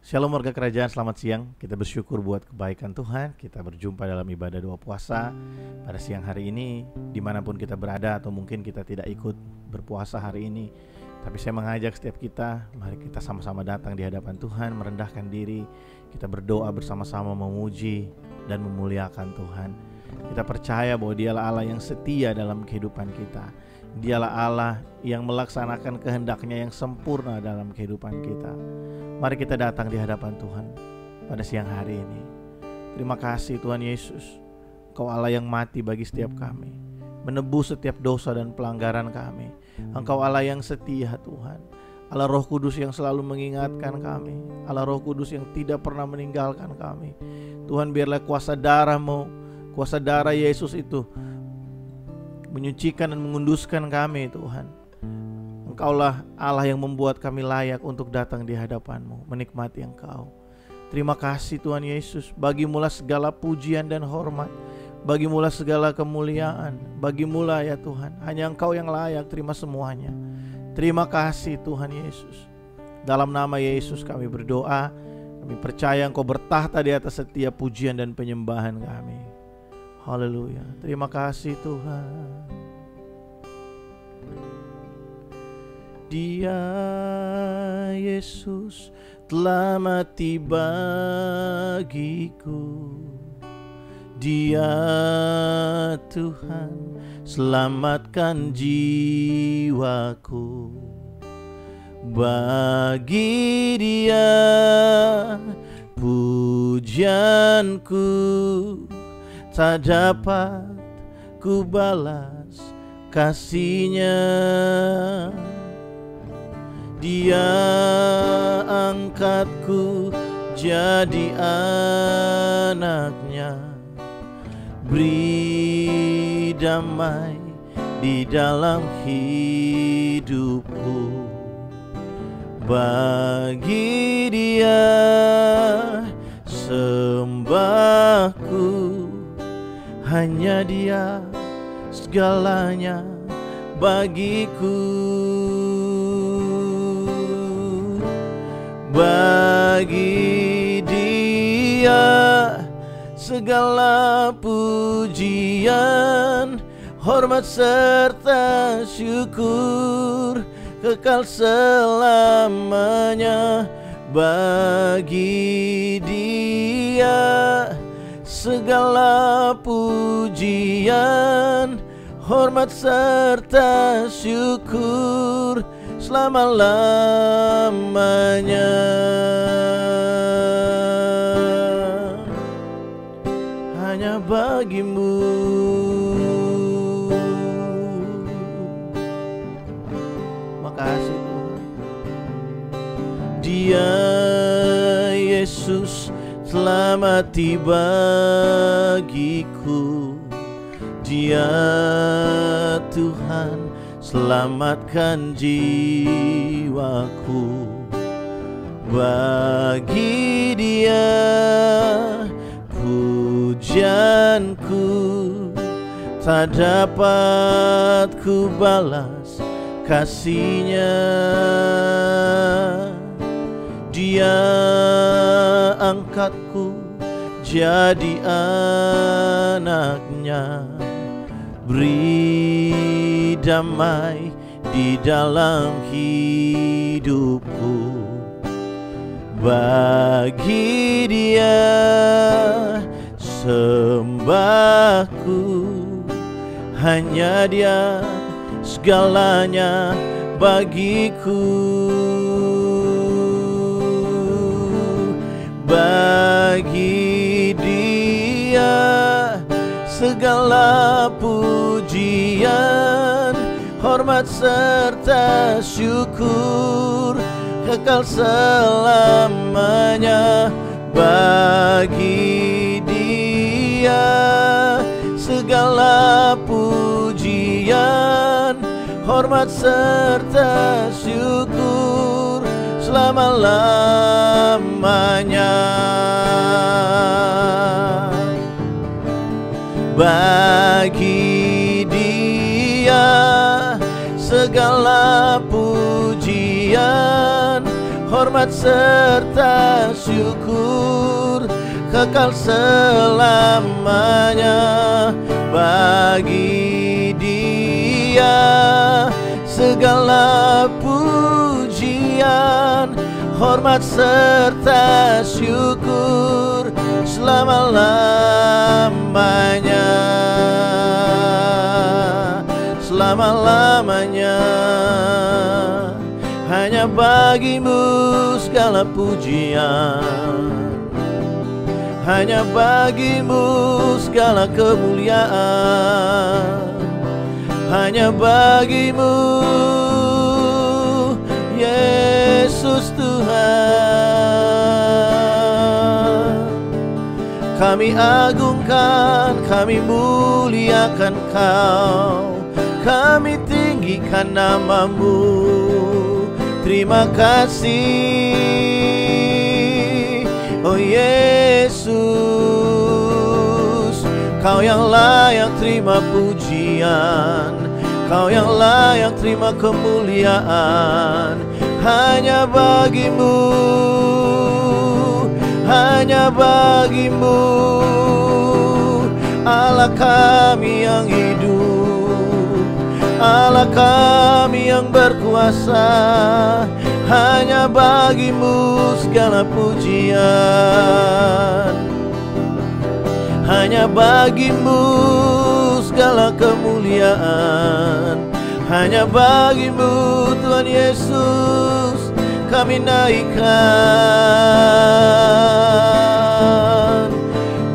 Shalom warga kerajaan, selamat siang. Kita bersyukur buat kebaikan Tuhan. Kita berjumpa dalam ibadah doa puasa pada siang hari ini, dimanapun kita berada, atau mungkin kita tidak ikut berpuasa hari ini. Tapi saya mengajak setiap kita, mari kita sama-sama datang di hadapan Tuhan, merendahkan diri. Kita berdoa bersama-sama, memuji dan memuliakan Tuhan. Kita percaya bahwa Dialah Allah yang setia dalam kehidupan kita. Dialah Allah yang melaksanakan kehendaknya yang sempurna dalam kehidupan kita. Mari kita datang di hadapan Tuhan pada siang hari ini. Terima kasih Tuhan Yesus, Engkau Allah yang mati bagi setiap kami, menebus setiap dosa dan pelanggaran kami. Engkau Allah yang setia Tuhan, Allah Roh Kudus yang selalu mengingatkan kami, Allah Roh Kudus yang tidak pernah meninggalkan kami. Tuhan, biarlah kuasa darah-Mu, kuasa darah Yesus itu menyucikan dan menguduskan kami Tuhan. Engkaulah Allah yang membuat kami layak untuk datang di hadapan-Mu, menikmati Engkau. Terima kasih Tuhan Yesus, bagimulah segala pujian dan hormat, bagimulah segala kemuliaan, bagimulah ya Tuhan. Hanya Engkau yang layak terima semuanya. Terima kasih Tuhan Yesus. Dalam nama Yesus kami berdoa, kami percaya Engkau bertahta di atas setiap pujian dan penyembahan kami. Haleluya. Terima kasih Tuhan. Dia Yesus telah mati bagiku. Dia Tuhan selamatkan jiwaku. Bagi Dia pujianku tak dapat ku balas kasih-Nya. Dia angkatku jadi anak-Nya, beri damai di dalam hidupku. Bagi Dia sembahku, hanya Dia segalanya bagiku. Bagi Dia segala pujian, hormat serta syukur kekal selamanya. Bagi Dia segala pujian, hormat serta syukur selama-lamanya. Hanya bagimu. Makasih Tuhan. Dia Yesus telah mati bagiku. Dia Tuhan selamatkan jiwaku. Bagi Dia pujianku tak dapat ku balas kasih-Nya. Dia angkatku jadi anak-Nya, beri damai di dalam hidupku. Bagi Dia sembahku, hanya Dia segalanya bagiku. Bagi Dia segala pujian, hormat serta syukur kekal selamanya. Bagi Dia segala pujian, hormat serta syukur selama-lamanya. Bagi Dia segala pujian, hormat serta syukur kekal selamanya bagi Dia. Segala pujian, hormat serta syukur selama-lamanya, selama-lamanya. Hanya bagimu segala pujian, hanya bagimu segala kemuliaan, hanya bagimu Yesus Tuhan. Kami agungkan, kami muliakan Kau, kami tinggikan nama-Mu. Terima kasih, oh Yesus. Kau yang layak terima pujian, Kau yang layak terima kemuliaan. Hanya bagimu, hanya bagimu, Allah kami yang hidup, Allah kami yang berkuasa. Hanya bagimu segala pujian, hanya bagimu segala kemuliaan. Hanya bagimu Tuhan Yesus kami naikkan.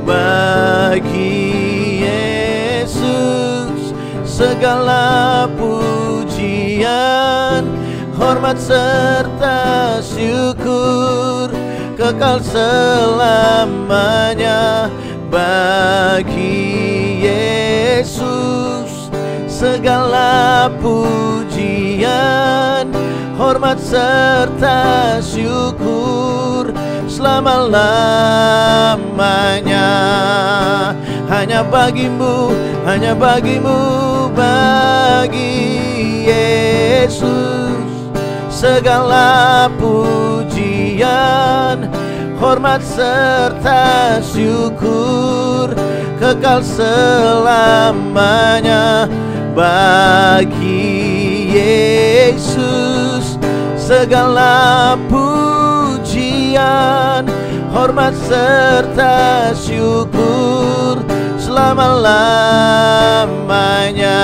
Bagi Yesus segala pujian, hormat serta syukur kekal selamanya. Bagi Yesus segala pujian, hormat serta syukur selama-lamanya. Hanya bagimu, hanya bagimu, bagi Yesus segala pujian, hormat serta syukur kekal selamanya. Bagi Yesus segala pujian, hormat serta syukur selama-lamanya,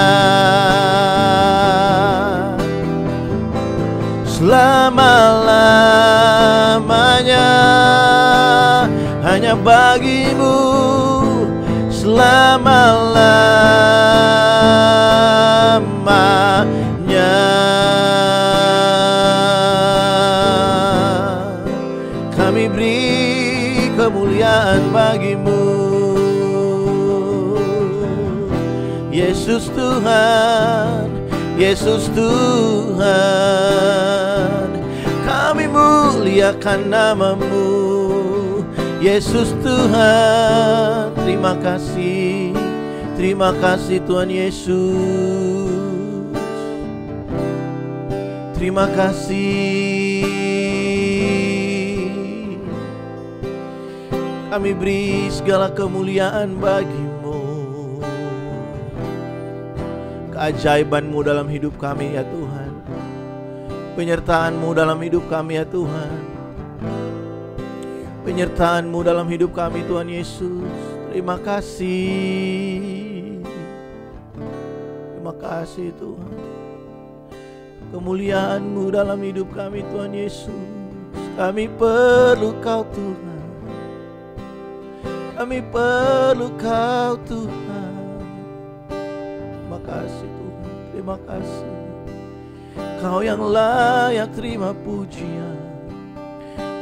selama-lamanya. Hanya bagimu selama-lamanya. Kami beri kemuliaan bagimu, Yesus Tuhan, Yesus Tuhan. Kami muliakan nama-Mu, Yesus Tuhan. Terima kasih Tuhan Yesus. Terima kasih. Kami beri segala kemuliaan bagi-Mu. Keajaiban-Mu dalam hidup kami ya Tuhan, penyertaan-Mu dalam hidup kami ya Tuhan, penyertaan-Mu dalam hidup kami Tuhan Yesus. Terima kasih, terima kasih Tuhan. Kemuliaan-Mu dalam hidup kami Tuhan Yesus. Kami perlu Kau Tuhan, kami perlu Kau Tuhan. Terima kasih Tuhan, terima kasih. Kau yang layak terima pujian,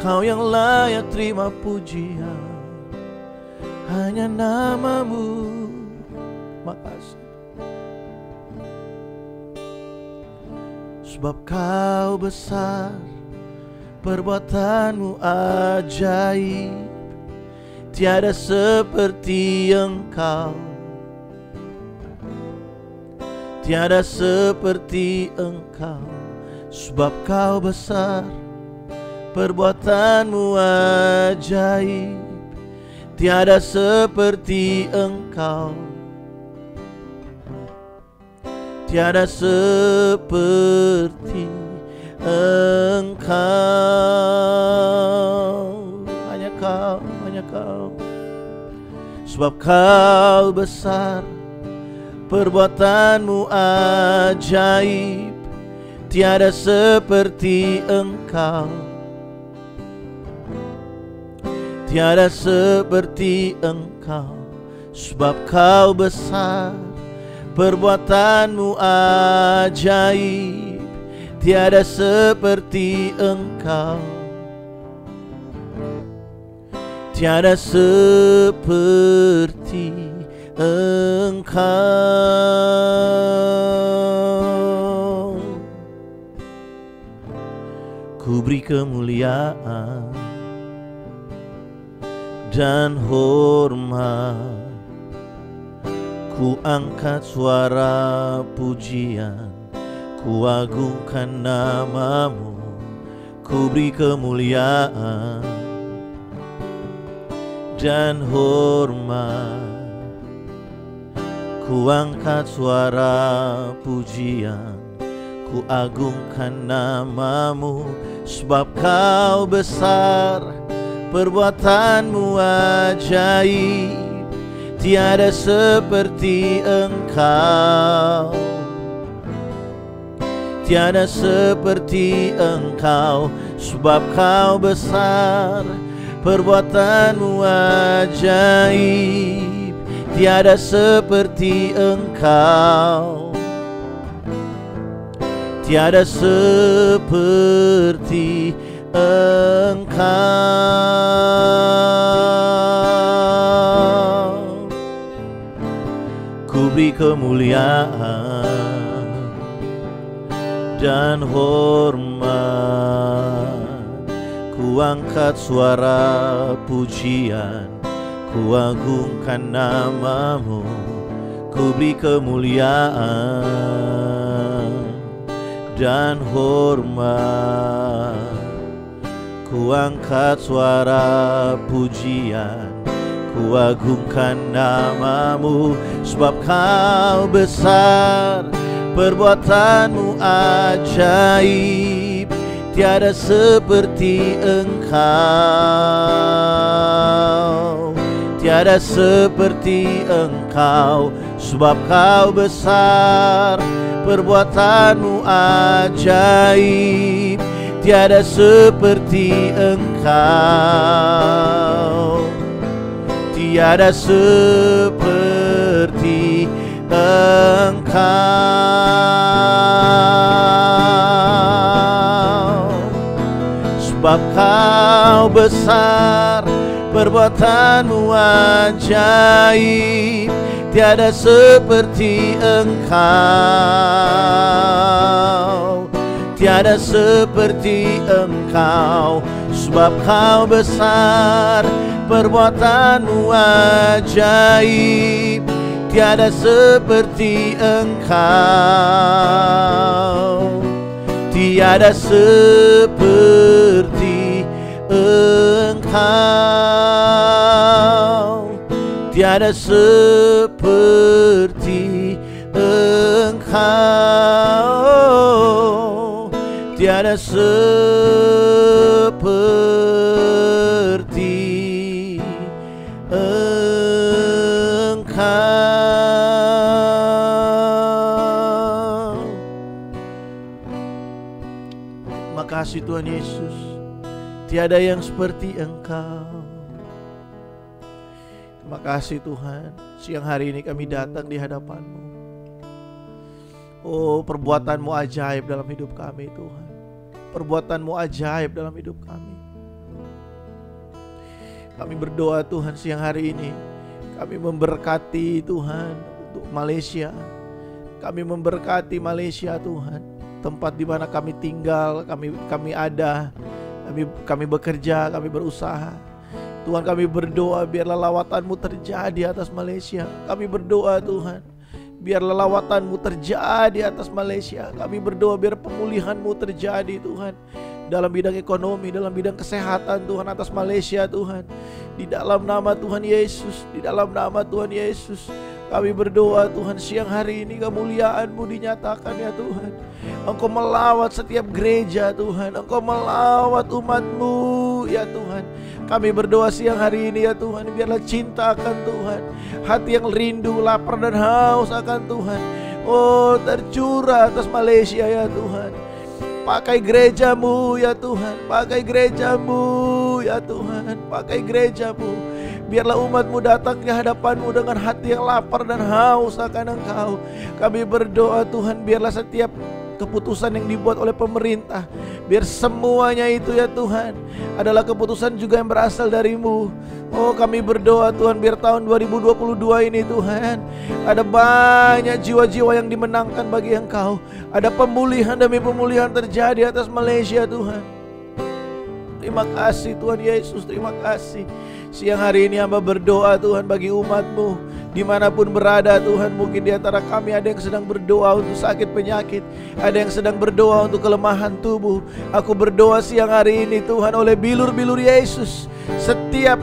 Kau yang layak terima pujian. Hanya nama-Mu. Makasih. Sebab Kau besar, perbuatan-Mu ajaib, tiada seperti Engkau, tiada seperti Engkau. Sebab Kau besar, perbuatan-Mu ajaib, tiada seperti Engkau, tiada seperti Engkau. Hanya Kau, hanya Kau. Sebab Kau besar, perbuatan-Mu ajaib, tiada seperti Engkau, tiada seperti Engkau. Sebab Kau besar, perbuatan-Mu ajaib, tiada seperti Engkau, tiada seperti Engkau. Ku beri kemuliaan dan hormat, ku angkat suara pujian, ku agungkan nama-Mu. Ku beri kemuliaan dan hormat, ku angkat suara pujian, ku agungkan nama-Mu. Sebab Kau besar, perbuatan-Mu ajaib, tiada seperti Engkau, tiada seperti Engkau. Sebab Kau besar, perbuatan-Mu ajaib, tiada seperti Engkau, tiada seperti Engkau. Ku beri kemuliaan dan hormat, ku angkat suara pujian, ku agungkan nama-Mu. Ku beri kemuliaan dan hormat, ku angkat suara pujian, ku agungkan nama-Mu. Sebab Kau besar, perbuatan-Mu ajaib, tiada seperti Engkau, tiada seperti Engkau. Sebab Kau besar, perbuatan-Mu ajaib, tiada seperti Engkau, tiada seperti Engkau. Sebab Kau besar, perbuatan-Mu ajaib, tiada seperti Engkau, tiada seperti Engkau. Sebab Kau besar, perbuatan-Mu ajaib, tiada seperti Engkau, tiada seperti Engkau, tiada seperti Engkau, tiada seperti Engkau. Makasih Tuhan Yesus, tiada yang seperti Engkau. Terima kasih Tuhan, siang hari ini kami datang di hadapan-Mu. Oh, perbuatan-Mu ajaib dalam hidup kami Tuhan, perbuatan-Mu ajaib dalam hidup kami. Kami berdoa Tuhan siang hari ini, kami memberkati Tuhan untuk Malaysia. Kami memberkati Malaysia Tuhan, tempat di mana kami tinggal, kami ada, kami bekerja, kami berusaha. Tuhan, kami berdoa biarlah lawatan-Mu terjadi atas Malaysia. Kami berdoa Tuhan, biarlah lawatan-Mu terjadi atas Malaysia. Kami berdoa biar pemulihan-Mu terjadi Tuhan. dalam bidang ekonomi, dalam bidang kesehatan Tuhan, atas Malaysia Tuhan. Di dalam nama Tuhan Yesus, di dalam nama Tuhan Yesus, kami berdoa Tuhan, siang hari ini kemuliaan-Mu dinyatakan ya Tuhan. Engkau melawat setiap gereja Tuhan, Engkau melawat umat-Mu ya Tuhan. Kami berdoa siang hari ini ya Tuhan, biarlah cinta akan Tuhan, hati yang rindu, lapar dan haus akan Tuhan, oh tercurah atas Malaysia ya Tuhan. Pakai gereja-Mu ya Tuhan, pakai gereja-Mu ya Tuhan, pakai gereja-Mu. Biarlah umat-Mu datang ke hadapan-Mu dengan hati yang lapar dan haus akan Engkau. Kami berdoa Tuhan, biarlah setiap keputusan yang dibuat oleh pemerintah, biar semuanya itu ya Tuhan adalah keputusan juga yang berasal dari-Mu. Oh kami berdoa Tuhan, biar tahun 2022 ini Tuhan ada banyak jiwa-jiwa yang dimenangkan bagi Engkau. Ada pemulihan demi pemulihan terjadi atas Malaysia Tuhan. Terima kasih Tuhan Yesus, terima kasih. Siang hari ini hamba berdoa Tuhan bagi umat-Mu dimanapun berada Tuhan. Mungkin di antara kami ada yang sedang berdoa untuk sakit penyakit, ada yang sedang berdoa untuk kelemahan tubuh. Aku berdoa siang hari ini Tuhan, oleh bilur-bilur Yesus, setiap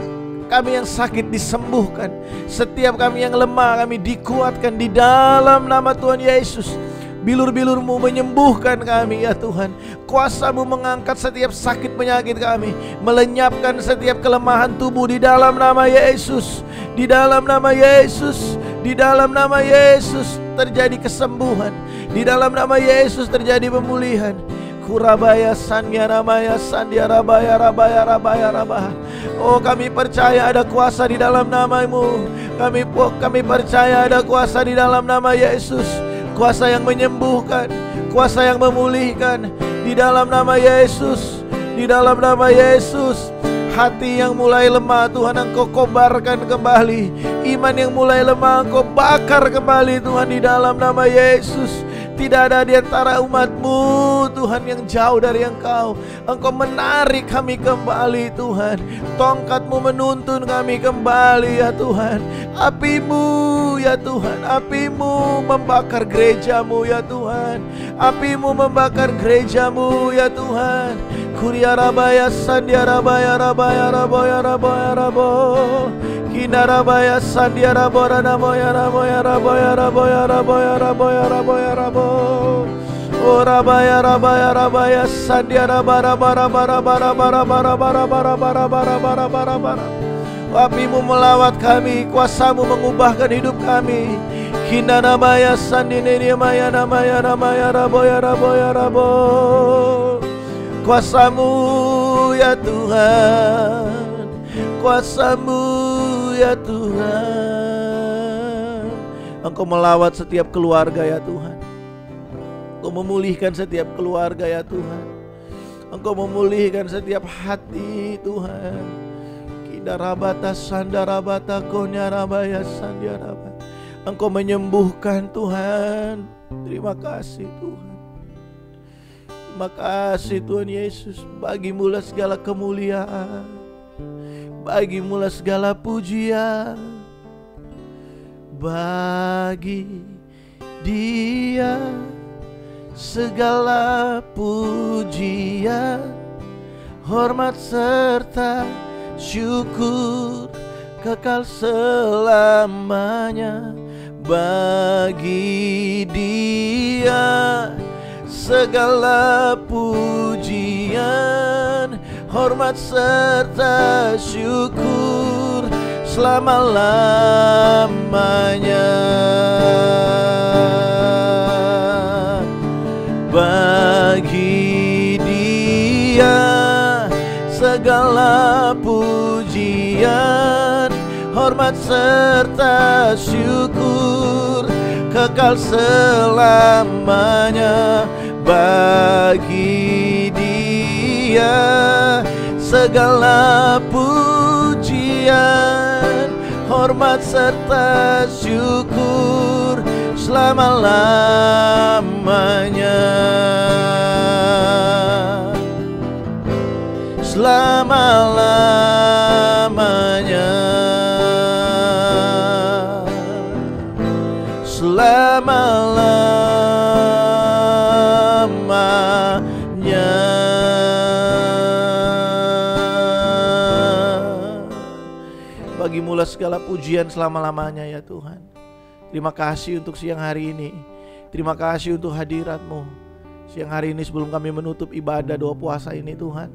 kami yang sakit disembuhkan, setiap kami yang lemah kami dikuatkan di dalam nama Tuhan Yesus. Bilur-bilur-Mu menyembuhkan kami ya Tuhan. Kuasa-Mu mengangkat setiap sakit penyakit kami, melenyapkan setiap kelemahan tubuh di dalam nama Yesus. Di dalam nama Yesus, di dalam nama Yesus terjadi kesembuhan. Di dalam nama Yesus terjadi pemulihan. Kurabaya sandiaramaya sandiarabaya rabaya rabaya rabah. Oh kami percaya ada kuasa di dalam nama-Mu. Kami percaya ada kuasa di dalam nama Yesus. Kuasa yang menyembuhkan, kuasa yang memulihkan di dalam nama Yesus, di dalam nama Yesus. Hati yang mulai lemah Tuhan Engkau kobarkan kembali, iman yang mulai lemah Engkau bakar kembali Tuhan di dalam nama Yesus. Tidak ada di antara umat-Mu Tuhan yang jauh dari Engkau. Engkau menarik kami kembali Tuhan. Tongkat-Mu menuntun kami kembali ya Tuhan. Api-Mu ya Tuhan, api-Mu membakar gereja-Mu ya Tuhan. Api-Mu membakar gereja-Mu ya Tuhan. Kuria rabaya sandia rabaya rabaya rabaya rabaya rabo. Kina rabaya sandia rabora namoya raboya rabaya rabaya rabaya rabaya rabaya rabo. Oh rabaya rabaya rabaya sandia rabara bara bara bara bara bara bara bara bara bara bara bara bara. Api-Mu melawat kami, kuasa-Mu mengubahkan hidup kami. Kina namaya sandini maya namaya namaya raboya raboya rabo. Kuasa-Mu ya Tuhan, kuasa-Mu ya Tuhan. Engkau melawat setiap keluarga ya Tuhan. Engkau memulihkan setiap keluarga ya Tuhan. Engkau memulihkan setiap hati Tuhan. Kidarabata sandarabata konyarabaya sandiarabata. Engkau menyembuhkan Tuhan. Terima kasih Tuhan. Terima kasih Tuhan Yesus. Bagi-Mu segala kemuliaan, bagi-Mu segala pujian. Bagi Dia segala pujian, hormat serta syukur kekal selamanya. Bagi Dia segala pujian, hormat serta syukur selama-lamanya. Bagi Dia segala pujian, hormat serta syukur kekal selamanya. Bagi Dia segala pujian, hormat serta syukur selama-lamanya. Selama-lamanya. Selama-lamanya. Bagimulah segala pujian selama-lamanya ya Tuhan. Terima kasih untuk siang hari ini. Terima kasih untuk hadirat-Mu. Siang hari ini sebelum kami menutup ibadah doa puasa ini Tuhan,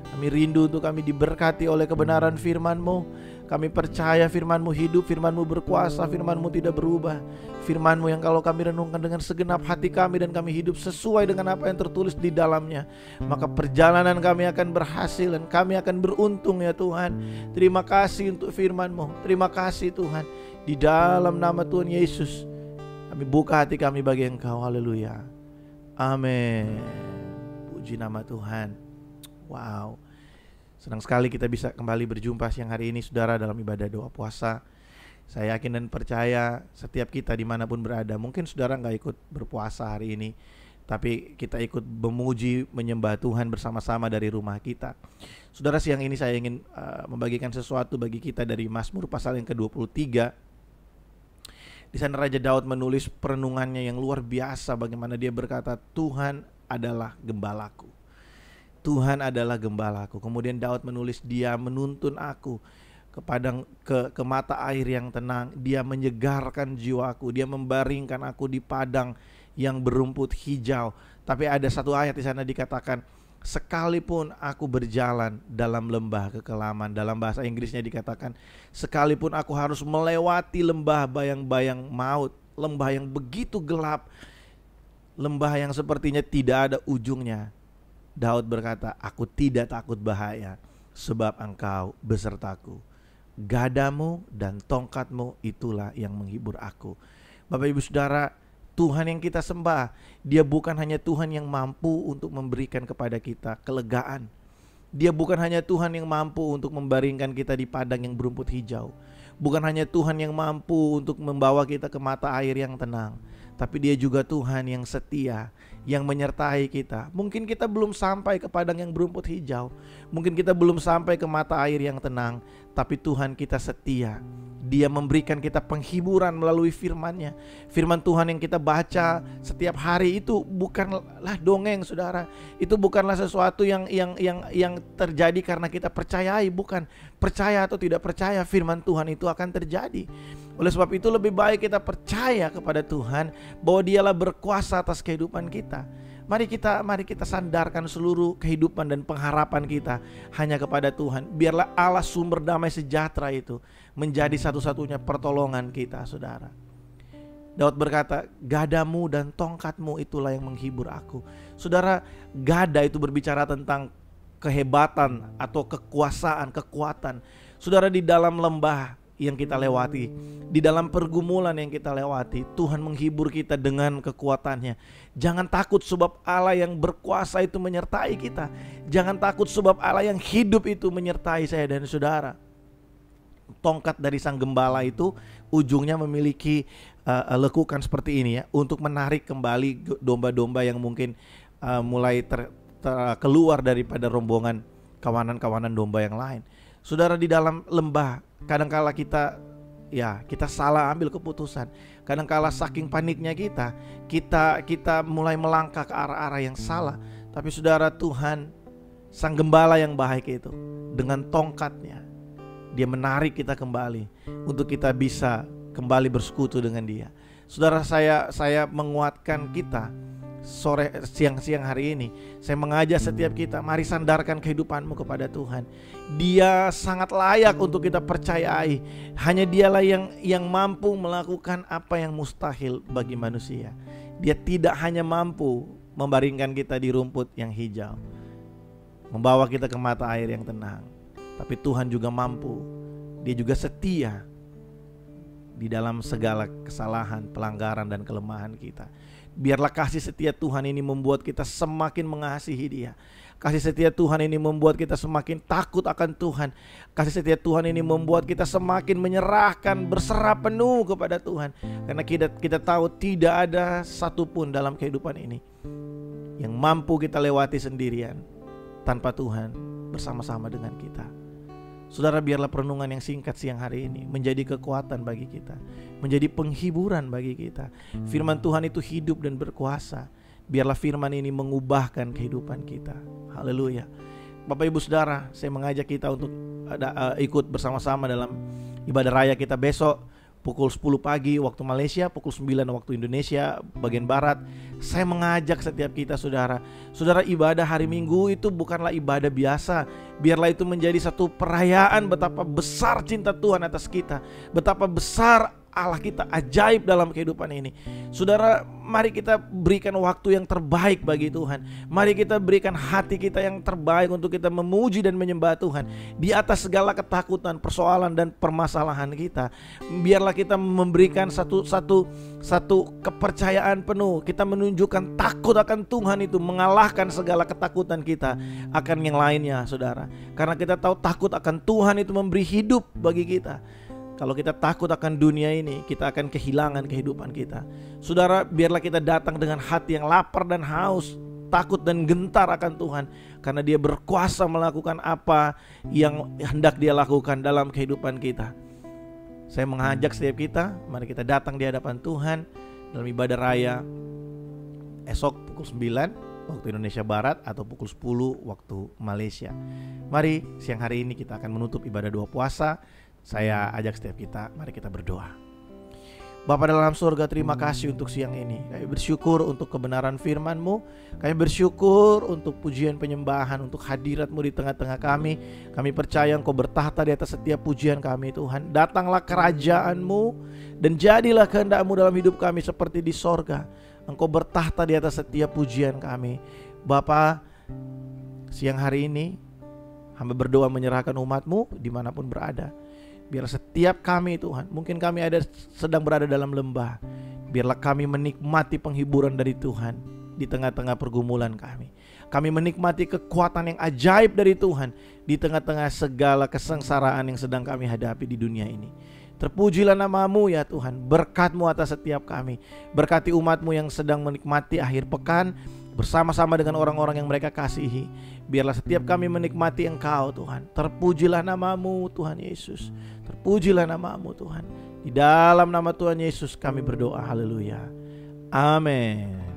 kami rindu untuk kami diberkati oleh kebenaran firman-Mu. Kami percaya firman-Mu hidup, firman-Mu berkuasa, firman-Mu tidak berubah. Firman-Mu yang kalau kami renungkan dengan segenap hati kami dan kami hidup sesuai dengan apa yang tertulis di dalamnya, maka perjalanan kami akan berhasil dan kami akan beruntung ya Tuhan. Terima kasih untuk firman-Mu. Terima kasih Tuhan. Di dalam nama Tuhan Yesus kami buka hati kami bagi Engkau. Haleluya. Amin. Puji nama Tuhan. Wow. Senang sekali kita bisa kembali berjumpa siang hari ini saudara dalam ibadah doa puasa. Saya yakin dan percaya setiap kita dimanapun berada, mungkin saudara gak ikut berpuasa hari ini, tapi kita ikut memuji, menyembah Tuhan bersama-sama dari rumah kita. Saudara, siang ini saya ingin membagikan sesuatu bagi kita dari Mazmur pasal yang ke-23. Di sana Raja Daud menulis perenungannya yang luar biasa, bagaimana dia berkata, Tuhan adalah gembalaku. Tuhan adalah gembalaku. Kemudian Daud menulis, dia menuntun aku ke mata air yang tenang. Dia menyegarkan jiwaku. Dia membaringkan aku di padang yang berumput hijau. Tapi ada satu ayat di sana dikatakan, sekalipun aku berjalan dalam lembah kekelaman. Dalam bahasa Inggrisnya dikatakan, sekalipun aku harus melewati lembah bayang-bayang maut, lembah yang begitu gelap, lembah yang sepertinya tidak ada ujungnya, Daud berkata, aku tidak takut bahaya, sebab Engkau besertaku. Gadamu dan tongkatmu itulah yang menghibur aku. Bapak Ibu Saudara, Tuhan yang kita sembah, Dia bukan hanya Tuhan yang mampu untuk memberikan kepada kita kelegaan. Dia bukan hanya Tuhan yang mampu untuk membaringkan kita di padang yang berumput hijau. Bukan hanya Tuhan yang mampu untuk membawa kita ke mata air yang tenang, tapi Dia juga Tuhan yang setia, yang menyertai kita. Mungkin kita belum sampai ke padang yang berumput hijau, mungkin kita belum sampai ke mata air yang tenang, tapi Tuhan kita setia. Dia memberikan kita penghiburan melalui firman-Nya. Firman Tuhan yang kita baca setiap hari itu bukanlah dongeng, saudara. Itu bukanlah sesuatu yang terjadi karena kita percayai, bukan. Percaya atau tidak percaya, firman Tuhan itu akan terjadi. Oleh sebab itu lebih baik kita percaya kepada Tuhan bahwa Dialah berkuasa atas kehidupan kita. Mari kita sandarkan seluruh kehidupan dan pengharapan kita hanya kepada Tuhan. Biarlah Allah sumber damai sejahtera itu menjadi satu-satunya pertolongan kita, saudara. Daud berkata, gadamu dan tongkatmu itulah yang menghibur aku. Saudara, gada itu berbicara tentang kehebatan atau kekuasaan, kekuatan. Saudara, di dalam lembah yang kita lewati, di dalam pergumulan yang kita lewati, Tuhan menghibur kita dengan kekuatannya. Jangan takut sebab Allah yang berkuasa itu menyertai kita. Jangan takut sebab Allah yang hidup itu menyertai saya dan saudara. Tongkat dari sang gembala itu ujungnya memiliki lekukan seperti ini ya, untuk menarik kembali domba-domba yang mungkin mulai keluar daripada rombongan kawanan-kawanan domba yang lain. Saudara, di dalam lembah kadangkala kita salah ambil keputusan. Kadangkala saking paniknya kita mulai melangkah ke arah-arah yang salah. Tapi saudara, Tuhan sang gembala yang baik itu dengan tongkatnya, Dia menarik kita kembali untuk kita bisa kembali bersekutu dengan Dia. Saudara, saya menguatkan kita siang hari ini. Saya mengajak setiap kita, mari sandarkan kehidupanmu kepada Tuhan. Dia sangat layak untuk kita percayai. Hanya Dialah yang mampu melakukan apa yang mustahil bagi manusia. Dia tidak hanya mampu membaringkan kita di rumput yang hijau, membawa kita ke mata air yang tenang, tapi Tuhan juga mampu. Dia juga setia di dalam segala kesalahan, pelanggaran dan kelemahan kita. Biarlah kasih setia Tuhan ini membuat kita semakin mengasihi Dia. Kasih setia Tuhan ini membuat kita semakin takut akan Tuhan. Kasih setia Tuhan ini membuat kita semakin menyerahkan, berserah penuh kepada Tuhan. Karena kita tahu tidak ada satupun dalam kehidupan ini yang mampu kita lewati sendirian tanpa Tuhan bersama-sama dengan kita. Saudara, biarlah perenungan yang singkat siang hari ini menjadi kekuatan bagi kita, menjadi penghiburan bagi kita. Firman Tuhan itu hidup dan berkuasa. Biarlah firman ini mengubahkan kehidupan kita. Haleluya. Bapak Ibu Saudara, saya mengajak kita untuk ikut bersama-sama dalam Ibadah raya kita besok pukul 10 pagi waktu Malaysia, pukul 9 waktu Indonesia bagian Barat. Saya mengajak setiap kita saudara, ibadah hari Minggu itu bukanlah ibadah biasa. Biarlah itu menjadi satu perayaan betapa besar cinta Tuhan atas kita, betapa besar Allah kita ajaib dalam kehidupan ini. Saudara, mari kita berikan waktu yang terbaik bagi Tuhan. Mari kita berikan hati kita yang terbaik untuk kita memuji dan menyembah Tuhan. Di atas segala ketakutan, persoalan dan permasalahan kita, biarlah kita memberikan satu kepercayaan penuh. Kita menunjukkan takut akan Tuhan itu mengalahkan segala ketakutan kita akan yang lainnya, saudara. Karena kita tahu takut akan Tuhan itu memberi hidup bagi kita. Kalau kita takut akan dunia ini, kita akan kehilangan kehidupan kita. Saudara, biarlah kita datang dengan hati yang lapar dan haus, takut dan gentar akan Tuhan, karena Dia berkuasa melakukan apa yang hendak Dia lakukan dalam kehidupan kita. Saya mengajak setiap kita, mari kita datang di hadapan Tuhan dalam ibadah raya esok pukul 9 waktu Indonesia Barat atau pukul 10 waktu Malaysia. Mari siang hari ini kita akan menutup ibadah doa puasa. Saya ajak setiap kita, mari kita berdoa. Bapa dalam surga, terima kasih untuk siang ini. Kami bersyukur untuk kebenaran firman-Mu. Kami bersyukur untuk pujian penyembahan, untuk hadirat-Mu di tengah-tengah kami. Kami percaya Engkau bertahta di atas setiap pujian kami, Tuhan. Datanglah kerajaan-Mu dan jadilah kehendak-Mu dalam hidup kami seperti di sorga. Engkau bertahta di atas setiap pujian kami. Bapa, siang hari ini hamba berdoa menyerahkan umat-Mu dimanapun berada. Biarlah setiap kami, Tuhan, mungkin kami sedang berada dalam lembah, biarlah kami menikmati penghiburan dari Tuhan di tengah-tengah pergumulan kami. Kami menikmati kekuatan yang ajaib dari Tuhan di tengah-tengah segala kesengsaraan yang sedang kami hadapi di dunia ini. Terpujilah nama-Mu ya Tuhan, berkat-Mu atas setiap kami. Berkati umat-Mu yang sedang menikmati akhir pekan bersama-sama dengan orang-orang yang mereka kasihi. Biarlah setiap kami menikmati Engkau, Tuhan. Terpujilah nama-Mu, Tuhan Yesus. Terpujilah nama-Mu, Tuhan. Di dalam nama Tuhan Yesus kami berdoa. Haleluya. Amin.